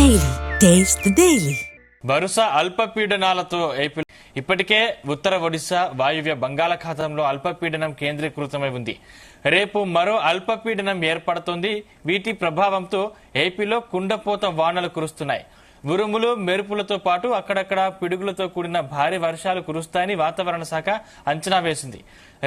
Daily. Taste the Daily. వరుస అల్పపీడనాలతో AP ఇప్పటికే ఉత్తర ఒడిశా వాయువ్య బంగాళాఖాతంలో అల్పపీడనం కేంద్రీకృతమై ఉంది. రేపు మరో అల్పపీడనం ఏర్పడుతోంది. వీటి ప్రభావంతో ఏపీలో కుండపోత వానలు కురుస్తున్నాయి. ఉరుములు మెరుపులతో పాటు అక్కడక్కడ పిడుగులతో కూడిన భారీ వర్షాలు కురుస్తాయని వాతావరణ శాఖ అంచనా వేసింది.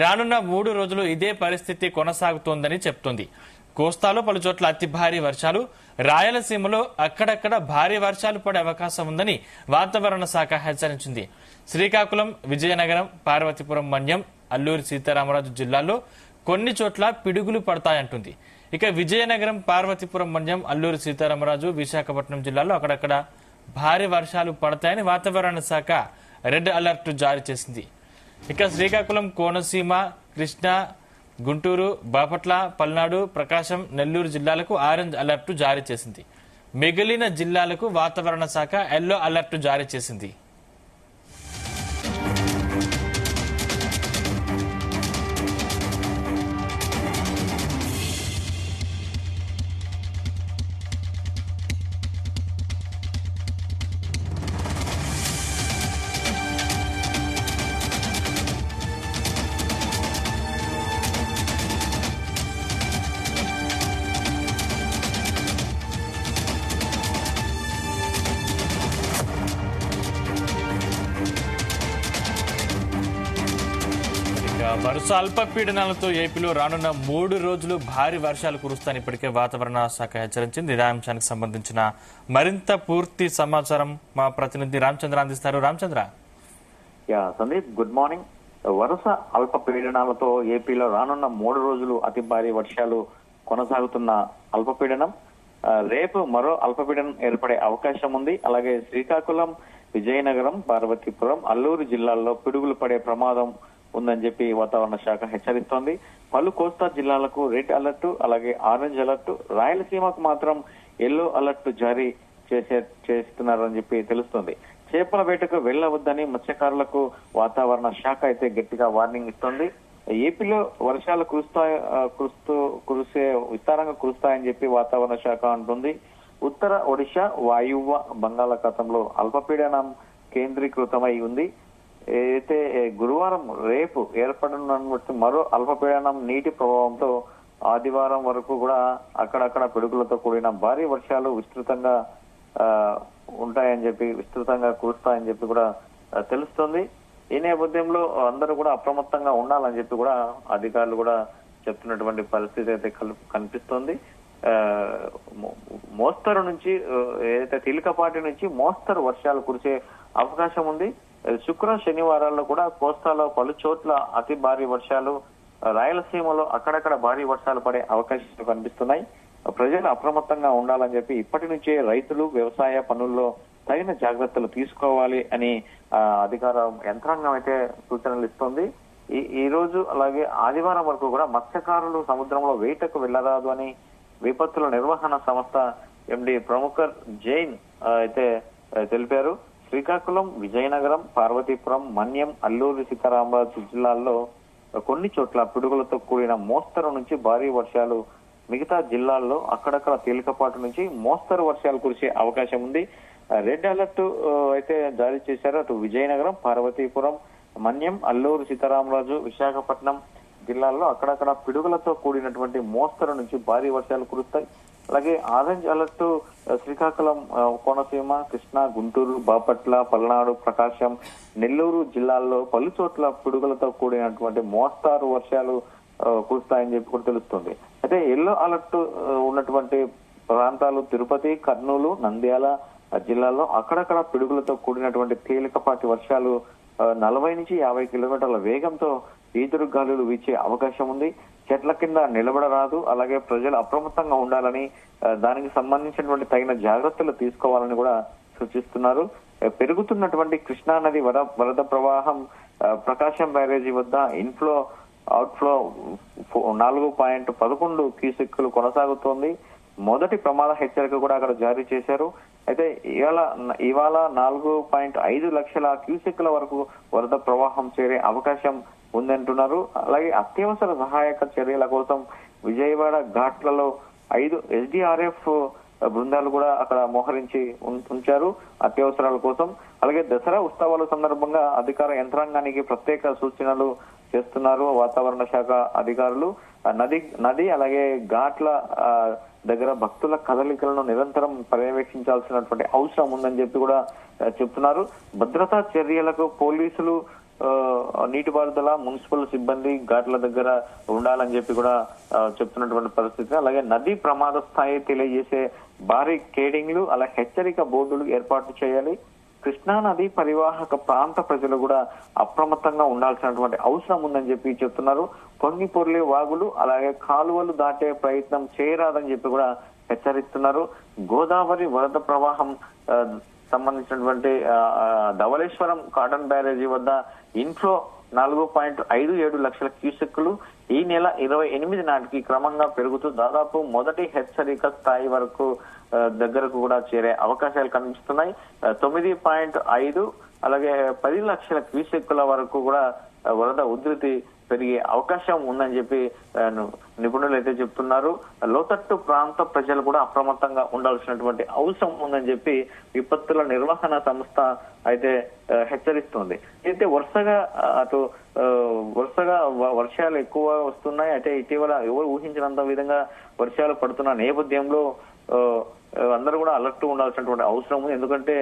రానున్న 3 రోజులు ఇదే పరిస్థితి కొనసాగుతోందని చెప్తోంది. కోస్తాలో పలుచోట్ల అతి భారీ వర్షాలు, రాయలసీమలో అక్కడక్కడ భారీ వర్షాలు పడే అవకాశం ఉందని వాతావరణ శాఖ హెచ్చరించింది. శ్రీకాకుళం, విజయనగరం, పార్వతీపురం, మన్యం, అల్లూరి సీతారామరాజు జిల్లాల్లో కొన్ని చోట్ల పిడుగులు పడతాయంటుంది. ఇక విజయనగరం, పార్వతీపురం, మన్యం, అల్లూరి సీతారామరాజు, విశాఖపట్నం జిల్లాల్లో అక్కడక్కడ భారీ వర్షాలు పడతాయని వాతావరణ శాఖ రెడ్ అలర్ట్ జారీ చేసింది. ఇక శ్రీకాకుళం, కోనసీమ, కృష్ణా, గుంటూరు, బాపట్ల, పల్నాడు, ప్రకాశం, నెల్లూరు జిల్లాలకు ఆరెంజ్ అలర్ట్ జారీ చేసింది. మిగిలిన జిల్లాలకు వాతావరణ శాఖ ఎల్లో అలర్ట్ జారీ చేసింది. వరుస అల్పపీడనాలతో ఏపీలో రానున్న 3 రోజులు భారీ వర్షాలు కురుస్తాయని ఇప్పటికే వాతావరణ శాఖ హెచ్చరించింది. ఇదే అంశానికి సంబంధించిన మరింత పూర్తి సమాచారం మా ప్రతినిధి రామచంద్ర అందిస్తారు. రామచంద్ర. Sandeep, good morning. వరుస అల్పపీడనాలతో ఏపీలో రానున్న 3 రోజులు అతి భారీ వర్షాలు కొనసాగుతున్న అల్పపీడనం రేపు మరో అల్పపీడనం ఏర్పడే అవకాశం ఉంది. అలాగే శ్రీకాకుళం, విజయనగరం, పార్వతీపురం, అల్లూరు జిల్లాల్లో పిడుగులు పడే ప్రమాదం ఉందని చెప్పి వాతావరణ శాఖ హెచ్చరిస్తోంది. పలు కోస్తా జిల్లాలకు రెడ్ అలర్ట్, అలాగే ఆరెంజ్ అలర్ట్, రాయలసీమకు మాత్రం ఎల్లో అలర్ట్ జారీ చేస్తున్నారని చెప్పి తెలుస్తోంది. చేపల వేటకు వెళ్లవద్దని మత్స్యకారులకు వాతావరణ శాఖ అయితే గట్టిగా వార్నింగ్ ఇస్తోంది. ఏపీలో వర్షాలు విస్తారంగా కురుస్తాయని చెప్పి వాతావరణ శాఖ అంటుంది. ఉత్తర ఒడిశా వాయువ్య బంగాళాఖాతంలో అల్పపీడనం కేంద్రీకృతమై ఉంది. అయితే గురువారం రేపు ఏర్పడనున్న మరో అల్పపీడనం నీటి ప్రభావంతో ఆదివారం వరకు కూడా అక్కడక్కడ పిడుగులతో కూడిన భారీ వర్షాలు విస్తృతంగా కురుస్తాయని చెప్పి కూడా తెలుస్తోంది. ఈ నేపథ్యంలో అందరూ కూడా అప్రమత్తంగా ఉండాలని చెప్పి కూడా అధికారులు కూడా చెప్తున్నటువంటి పరిస్థితి అయితే కనిపిస్తోంది. మోస్తరు నుంచి ఏదైతే తేలికపాటి నుంచి మోస్తరు వర్షాలు కురిసే అవకాశం ఉంది. శుక్ర, శనివారాల్లో కూడా కోస్తాలో పలు చోట్ల అతి భారీ వర్షాలు, రాయలసీమలో అక్కడక్కడ భారీ వర్షాలు పడే అవకాశాలు కనిపిస్తున్నాయి. ప్రజలు అప్రమత్తంగా ఉండాలని చెప్పి ఇప్పటి నుంచే రైతులు వ్యవసాయ పనుల్లో తగిన జాగ్రత్తలు తీసుకోవాలి అని అధికార యంత్రాంగం అయితే సూచనలు ఇస్తోంది. ఈ రోజు అలాగే ఆదివారం వరకు కూడా మత్స్యకారులు సముద్రంలో వేటకు వెళ్లరాదు అని విపత్తుల నిర్వహణ సంస్థ ఎండి ప్రముఖర్ జైన్ అయితే తెలిపారు. శ్రీకాకుళం, విజయనగరం, పార్వతీపురం, మన్యం, అల్లూరి సీతారామరాజు జిల్లాల్లో కొన్ని చోట్ల పిడుగులతో కూడిన మోస్తరు నుంచి భారీ వర్షాలు, మిగతా జిల్లాల్లో అక్కడక్కడ తేలికపాటు నుంచి మోస్తరు వర్షాలు కురిసే అవకాశం ఉంది. రెడ్ అలర్ట్ అయితే జారీ చేశారు. అటు విజయనగరం, పార్వతీపురం, మన్యం, అల్లూరు సీతారామరాజు, విశాఖపట్నం జిల్లాల్లో అక్కడక్కడ పిడుగులతో కూడినటువంటి మోస్తరు నుంచి భారీ వర్షాలు కురుస్తాయి. అలాగే ఆరెంజ్ అలర్ట్ శ్రీకాకుళం, కోనసీమ, కృష్ణా, గుంటూరు, బాపట్ల, పల్నాడు, ప్రకాశం, నెల్లూరు జిల్లాల్లో పలు చోట్ల పిడుగులతో కూడినటువంటి మోస్తారు వర్షాలు కురుస్తాయని చెప్పి కూడా తెలుస్తుంది. అయితే ఎల్లో అలర్ట్ ఉన్నటువంటి ప్రాంతాలు తిరుపతి, కర్నూలు, నంద్యాల జిల్లాల్లో అక్కడక్కడ పిడుగులతో కూడినటువంటి తేలికపాటి వర్షాలు 40 నుంచి 50 కిలోమీటర్ల వేగంతో ఈదురు గాలులు వీచే అవకాశం ఉంది. చెట్ల కింద నిలబడరాదు. అలాగే ప్రజలు అప్రమత్తంగా ఉండాలని, దానికి సంబంధించినటువంటి తగిన జాగ్రత్తలు తీసుకోవాలని కూడా సూచిస్తున్నారు. పెరుగుతున్నటువంటి కృష్ణా నది వరద ప్రవాహం ప్రకాశం బ్యారేజీ వద్ద ఇన్ఫ్లో అవుట్ఫ్లో 4.11 క్యూసెక్కులు కొనసాగుతోంది. మొదటి ప్రమాద హెచ్చరిక కూడా అక్కడ జారీ చేశారు. అయితే ఇవాళ 4.5 లక్షల క్యూసెక్కుల వరకు వరద ప్రవాహం చేరే అవకాశం ఉందంటున్నారు. అలాగే అత్యవసర సహాయక చర్యల కోసం విజయవాడ ఘాట్లలో 5 SDRF బృందాలు కూడా అక్కడ మోహరించి ఉంచారు అత్యవసరాల కోసం. అలాగే దసరా ఉత్సవాల సందర్భంగా అధికార యంత్రాంగానికి ప్రత్యేక సూచనలు చేస్తున్నారు వాతావరణ శాఖ అధికారులు. నది అలాగే ఘాట్ల దగ్గర భక్తుల కదలికలను నిరంతరం పర్యవేక్షించాల్సినటువంటి అవసరం ఉందని చెప్పి కూడా చెప్తున్నారు. భద్రతా చర్యలకు పోలీసులు, నీటిపారుదల, మున్సిపల్ సిబ్బంది ఘాట్ల దగ్గర ఉండాలని చెప్పి కూడా చెప్తున్నటువంటి పరిస్థితి. అలాగే నదీ ప్రమాద స్థాయి తెలియజేసే భారీ కేడింగ్లు, అలా హెచ్చరిక బోర్డులు ఏర్పాటు చేయాలి. కృష్ణా నది పరివాహక ప్రాంత ప్రజలు కూడా అప్రమత్తంగా ఉండాల్సినటువంటి అవసరం ఉందని చెప్పి చెప్తున్నారు. పొంగి పొర్లే వాగులు అలాగే కాలువలు దాటే ప్రయత్నం చేయరాదని చెప్పి కూడా హెచ్చరిస్తున్నారు. గోదావరి వరద ప్రవాహం సంబంధించినటువంటి ధవళేశ్వరం కాటన్ బ్యారేజీ వద్ద ఇన్ఫ్లో 4.57 లక్షల క్యూసెక్కులు ఈ నెల 28 నాటికి క్రమంగా పెరుగుతూ దాదాపు మొదటి హెచ్చరిక స్థాయి వరకు దగ్గరకు కూడా చేరే అవకాశాలు కనిపిస్తున్నాయి. 9.5 అలాగే 10 లక్షల క్యూసెక్కుల వరకు కూడా వరద ఉధృతి పెరిగే అవకాశం ఉందని చెప్పి నిపుణులు అయితే చెప్తున్నారు. లోతట్టు ప్రాంత ప్రజలు కూడా అప్రమత్తంగా ఉండాల్సినటువంటి అవసరం ఉందని చెప్పి విపత్తుల నిర్వహణ సంస్థ అయితే హెచ్చరిస్తుంది. అయితే వరుసగా వర్షాలు ఎక్కువ వస్తున్నాయి. అయితే ఇటీవల ఎవరు ఊహించినంత విధంగా వర్షాలు పడుతున్న నేపథ్యంలో అందరూ కూడా అలర్ట్ ఉండాల్సినటువంటి అవసరం ఉంది. ఎందుకంటే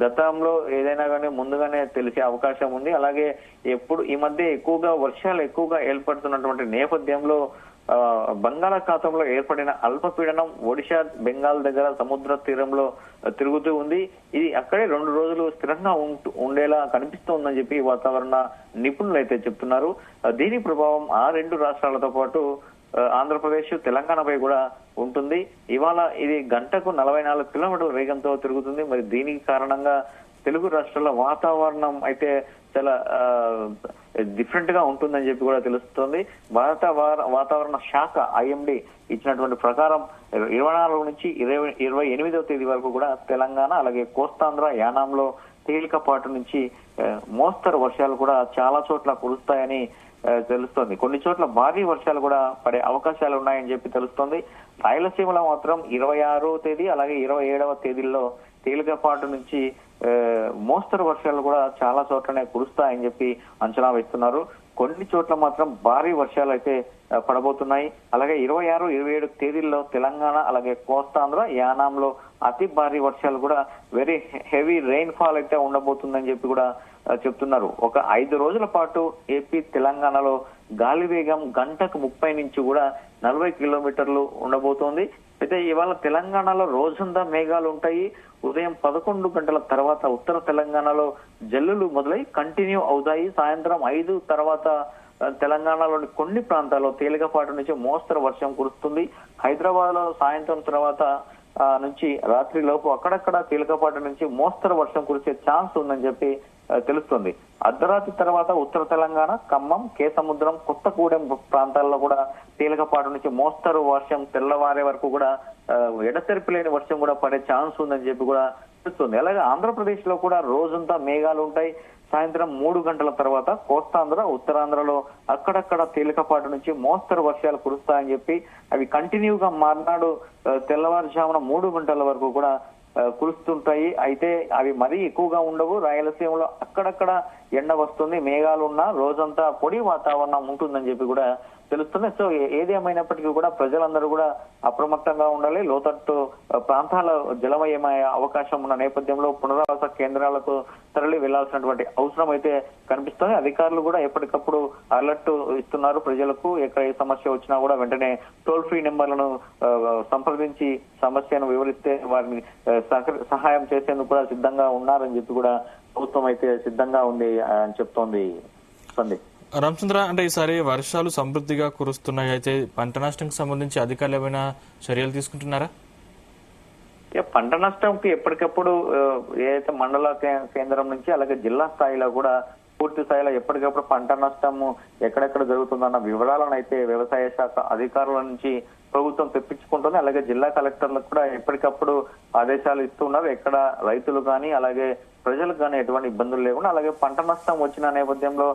గతంలో ఏదైనా కానీ ముందుగానే తెలిసే అవకాశం ఉంది. అలాగే ఈ మధ్య వర్షాలు ఎక్కువగా ఏర్పడుతున్నటువంటి నేపథ్యంలో బంగాళాఖాతంలో ఏర్పడిన అల్పపీడనం ఒడిశా, బెంగాల్ దగ్గర సముద్ర తీరంలో తిరుగుతూ ఉంది. ఇది అక్కడే 2 రోజులు స్థిరంగా ఉండేలా కనిపిస్తోందని చెప్పి వాతావరణ నిపుణులు అయితే చెప్తున్నారు. దీని ప్రభావం ఆ 2 రాష్ట్రాలతో పాటు ఆంధ్రప్రదేశ్, తెలంగాణపై కూడా ఉంటుంది. ఇవాళ ఇది గంటకు 44 కిలోమీటర్ల వేగంతో తిరుగుతుంది. మరి దీనికి కారణంగా తెలుగు రాష్ట్రాల వాతావరణం అయితే చాలా డిఫరెంట్ గా ఉంటుందని చెప్పి కూడా తెలుస్తోంది. వాతావరణ శాఖ IMD ఇచ్చినటువంటి ప్రకారం 24 నుంచి 28వ తేదీ వరకు కూడా తెలంగాణ అలాగే కోస్తాంధ్ర, యానాంలో తేలికపాటు నుంచి మోస్తరు వర్షాలు కూడా చాలా చోట్ల కురుస్తాయని తెలుస్తోంది. కొన్ని చోట్ల భారీ వర్షాలు కూడా పడే అవకాశాలు ఉన్నాయని చెప్పి తెలుస్తోంది. రాయలసీమలో మాత్రం 26వ తేదీ అలాగే 27వ తేదీల్లో తేలికపాటు నుంచి మోస్తరు వర్షాలు కూడా చాలా చోట్లనే కురుస్తాయని చెప్పి అంచనా వేస్తున్నారు. కొన్ని చోట్ల మాత్రం భారీ వర్షాలు అయితే పడబోతున్నాయి. అలాగే 26, 27 తేదీల్లో తెలంగాణ అలాగే కోస్తాంధ్ర, యానాంలో అతి భారీ వర్షాలు కూడా వెరీ హెవీ రెయిన్ ఫాల్ అయితే ఉండబోతుందని చెప్పి కూడా చెప్తున్నారు. ఒక 5 రోజుల పాటు ఏపీ, తెలంగాణలో గాలి వేగం గంటకు 30 నుంచి కూడా 40 కిలోమీటర్లు ఉండబోతోంది. అయితే ఇవాళ తెలంగాణలో రోజంతా మేఘాలు ఉంటాయి. ఉదయం 11 గంటల తర్వాత ఉత్తర తెలంగాణలో జల్లులు మొదలై కంటిన్యూ అవుతాయి. సాయంత్రం 5 తర్వాత తెలంగాణలోని కొన్ని ప్రాంతాల్లో తేలికపాటు నుంచి మోస్తరు వర్షం కురుస్తుంది. హైదరాబాద్ లో సాయంత్రం తర్వాత నుంచి రాత్రి లోపు అక్కడక్కడ తేలికపాటు నుంచి మోస్తరు వర్షం కురిసే ఛాన్స్ ఉందని చెప్పి తెలుస్తుంది. అర్ధరాత్రి తర్వాత ఉత్తర తెలంగాణ, ఖమ్మం, కేసముద్రం, కొత్తగూడెం ప్రాంతాల్లో కూడా తేలికపాటు నుంచి మోస్తరు వర్షం తెల్లవారే వరకు కూడా ఎడతెరిపి లేని వర్షం కూడా పడే ఛాన్స్ ఉందని చెప్పి కూడా తెలుస్తుంది. అలాగే ఆంధ్రప్రదేశ్ లో కూడా రోజంతా మేఘాలు ఉంటాయి. సాయంత్రం 3 గంటల తర్వాత కోస్తాంధ్ర, ఉత్తరాంధ్రలో అక్కడక్కడ తేలికపాటు నుంచి మోస్తరు వర్షాలు కురుస్తాయని చెప్పి అవి కంటిన్యూగా మర్నాడు తెల్లవారుజామున 3 గంటల వరకు కూడా కురుస్తుంటాయి. అయితే అవి మరీ ఎక్కువగా ఉండవు. రాయలసీమలో అక్కడక్కడ ఎండ వస్తుంది, మేఘాలు ఉన్నా రోజంతా పొడి వాతావరణం ఉంటుందని చెప్పి కూడా తెలుస్తుంది. సో ఏది ఏమైనప్పటికీ కూడా ప్రజలందరూ కూడా అప్రమత్తంగా ఉండాలి. లోతట్టు ప్రాంతాల జలమయమయ్యే అవకాశం ఉన్న నేపథ్యంలో పునరావాస కేంద్రాలకు తరలి వెళ్లాల్సినటువంటి అవసరం అయితే కనిపిస్తుంది. అధికారులు కూడా ఎప్పటికప్పుడు అలర్ట్ ఇస్తున్నారు ప్రజలకు. ఎక్కడ ఏ సమస్య వచ్చినా కూడా వెంటనే టోల్ ఫ్రీ నెంబర్లను సంప్రదించి సమస్యను వివరిస్తే వారిని సహాయం చేసేందుకు కూడా సిద్ధంగా ఉన్నారని చెప్పి కూడా ప్రభుత్వం అయితే సిద్ధంగా ఉంది అని చెప్తోంది. సందీప్. రామచంద్ర, అంటే ఈసారి వర్షాలు సమృద్ధిగా కురుస్తున్నాయి. అయితే పంట నష్టంకి సంబంధించి అధికారులు ఏమైనా చర్యలు తీసుకుంటున్నారా? పంట నష్టంకి ఎప్పటికప్పుడు ఏదైతే మండల కేంద్రం నుంచి అలాగే జిల్లా స్థాయిలో కూడా పూర్తి స్థాయిలో ఎప్పటికప్పుడు పంట నష్టము ఎక్కడెక్కడ జరుగుతుందన్న వివరాలను అయితే వ్యవసాయ శాఖ అధికారుల నుంచి ప్రభుత్వం తెప్పించుకుంటుంది. అలాగే జిల్లా కలెక్టర్లకు కూడా ఎప్పటికప్పుడు ఆదేశాలు ఇస్తున్నారు. ఎక్కడ రైతులు కానీ అలాగే ప్రజలకు కానీ ఎటువంటి ఇబ్బందులు లేకుండా, అలాగే పంట నష్టం వచ్చిన నేపథ్యంలో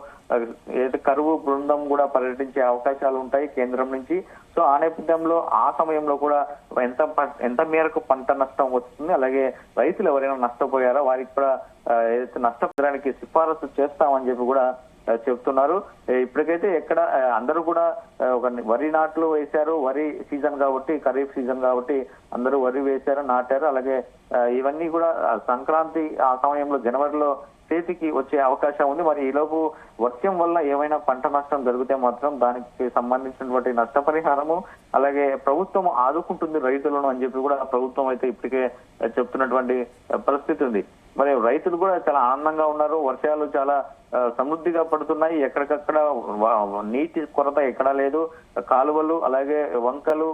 ఏదైతే కరువు బృందం కూడా పర్యటించే అవకాశాలు ఉంటాయి కేంద్రం నుంచి. సో ఆ నేపథ్యంలో ఆ సమయంలో కూడా ఎంత మేరకు పంట నష్టం వస్తుంది, అలాగే రైతులు ఎవరైనా నష్టపోయారో వారికి కూడా ఏదైతే నష్టపోయడానికి సిఫారసు చేస్తామని చెప్పి కూడా చెప్తున్నారు. ఇప్పటికైతే ఎక్కడ అందరూ కూడా ఒక వరి నాట్లు వేశారు. వరి సీజన్ కాబట్టి, ఖరీఫ్ సీజన్ కాబట్టి అందరూ వరి వేశారు, నాటారు. అలాగే ఇవన్నీ కూడా సంక్రాంతి ఆ సమయంలో జనవరిలో చేతికి వచ్చే అవకాశం ఉంది. మరి ఈలోపు వర్షం వల్ల ఏమైనా పంట నష్టం జరిగితే మాత్రం దానికి సంబంధించినటువంటి నష్టపరిహారము అలాగే ప్రభుత్వం ఆదుకుంటుంది రైతులను అని చెప్పి కూడా ప్రభుత్వం అయితే ఇప్పటికే చెప్తున్నటువంటి పరిస్థితి ఉంది. మరి రైతులు కూడా చాలా ఆనందంగా ఉన్నారు. వర్షాలు చాలా సమృద్ధిగా పడుతున్నాయి. ఎక్కడికక్కడ నీటి కొరత ఎక్కడా లేదు. కాలువలు అలాగే వంకలు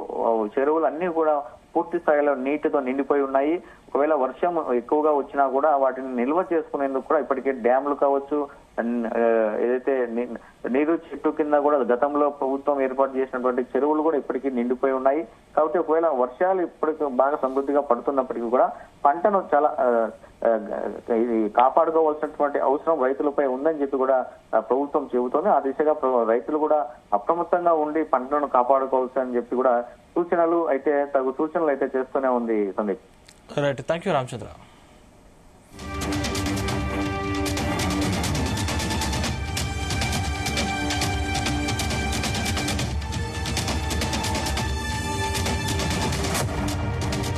చెరువులు అన్ని కూడా పూర్తి స్థాయిలో నీటితో నిండిపోయి ఉన్నాయి. ఒకవేళ వర్షం ఎక్కువగా వచ్చినా కూడా వాటిని నిల్వ చేసుకునేందుకు కూడా ఇప్పటికే డ్యామ్లు కావచ్చు, ఏదైతే నీరు చెట్టు కింద కూడా గతంలో ప్రభుత్వం ఏర్పాటు చేసినటువంటి చెరువులు కూడా ఇప్పటికీ నిండిపోయి ఉన్నాయి. కాబట్టి ఒకవేళ వర్షాలు ఇప్పటికి బాగా సమృద్ధిగా పడుతున్నప్పటికీ కూడా పంటను చాలా ఇది కాపాడుకోవాల్సినటువంటి అవసరం రైతులపై ఉందని చెప్పి కూడా ప్రభుత్వం చెబుతోంది. ఆ దిశగా రైతులు కూడా అప్రమత్తంగా ఉండి పంటలను కాపాడుకోవాల్సి అని చెప్పి కూడా తగు సూచనలు అయితే చేస్తూనే ఉంది Sandeep. Right, thank you Ramachandra.